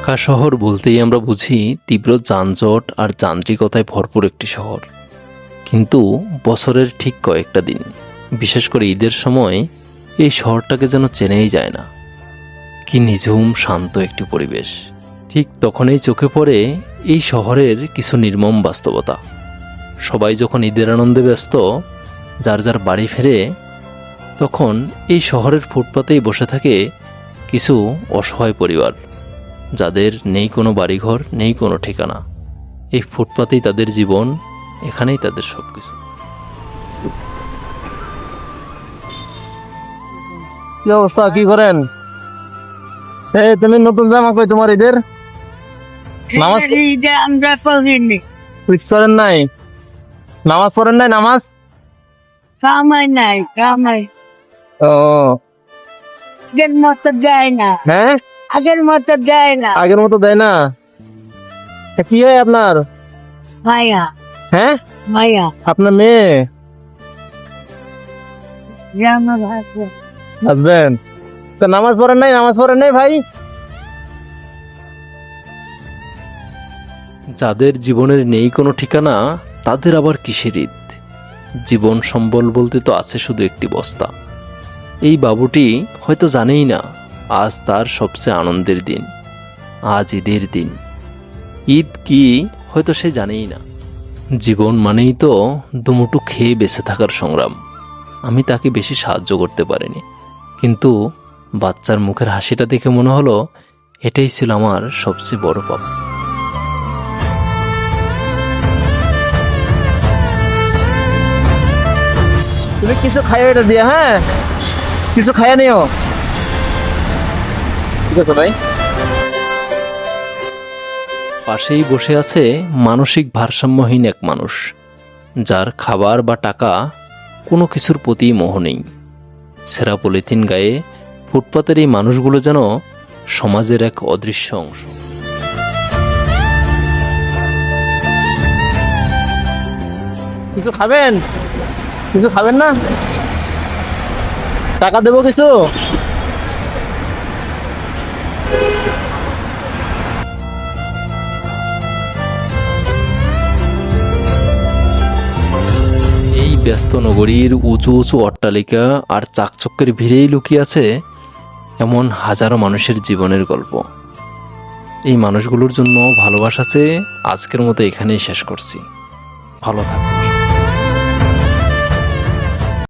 ঢাকা শহর বলতেই আমরা বুঝি তীব্র যানজট আর যান্ত্রিকতায় ভরপুর একটি শহর। কিন্তু বছরের ঠিক কয়েকটা দিন, বিশেষ করে ঈদের সময়, এই শহরটাকে যেন চেনাই যায় না। কি নিঝুম শান্ত একটি পরিবেশ। ঠিক তখনই চোখে পড়ে এই শহরের কিছু নির্মম বাস্তবতা। সবাই যখন ঈদের আনন্দে ব্যস্ত, যার যার বাড়ি ফেরে, তখন এই শহরের ফুটপাতেই বসে থাকে কিছু অসহায় পরিবার, যাদের নেই কোনো বাড়িঘর, নেই কোনো ঠিকানা। এই ফুটপাতেই তাদের জীবন, এখানেই তাদের সব কিছু। কি অবস্থা, কি করেন? তুমি নতুন জামা কই তোমার ঈদের? নামাজ আমরা পড়িনি, করেন নাই? নামাজ পড়েন নাই? নামাজ কামাই নাই, কামাই ও আগের মতো দেয় না, হ্যাঁ, আগের মতো দেয় না। আগের মতো দেয় না। কি হয় আপনার? মায়া, হ্যাঁ, মায়া আপনার মেয়ে, আমার হাসবেন্ড। হাজবেন্ড। তো নামাজ পড়েন নাই? নামাজ পড়েন নাই ভাই? যাদের জীবনের নেই কোনো ঠিকানা, তাদের আবার কিসের ঈদ? জীবন সম্বল বলতে তো আছে শুধু একটি বস্তা। এই বাবুটি হয়তো জানেই না আজ তার সবচেয়ে আনন্দের দিন, আজ ঈদের দিন। ঈদ কি হয়তো সে জানেই না। জীবন মানেই তো দুমুঠো খেয়ে বেঁচে থাকার সংগ্রাম। আমি তাকে বেশি সাহায্য করতে পারিনি, কিন্তু বাচ্চার মুখের হাসিটা দেখে মনে হলো এটাই ছিল আমার সবচেয়ে বড় পাপ। তুমি কিছু খাইও এটা দিয়ে, হ্যাঁ, কিছু খাইয়া নিও। ঠিক আছে ভাই। পাশেই বসে আছে মানসিক ভারসাম্যহীন এক মানুষ, যার খাবার বা টাকা কোনো কিছুর প্রতি মোহ নেই। ছেঁড়া পলিথিন গায়ে ফুটপাতের এই মানুষগুলো যেন সমাজের এক অদৃশ্য অংশ। কিছু খাবেন? কিছু খাবেন না? টাকা দেবো কিছু? এই ব্যস্ত নগরীর উঁচু উঁচু অট্টালিকা আর চাকচক্যের ভিড়েই লুকিয়ে আছে এমন হাজারো মানুষের জীবনের গল্প। এই মানুষগুলোর জন্য ভালোবাসা চেয়ে আজকের মতো এখানেই শেষ করছি। ভালো থাকুন।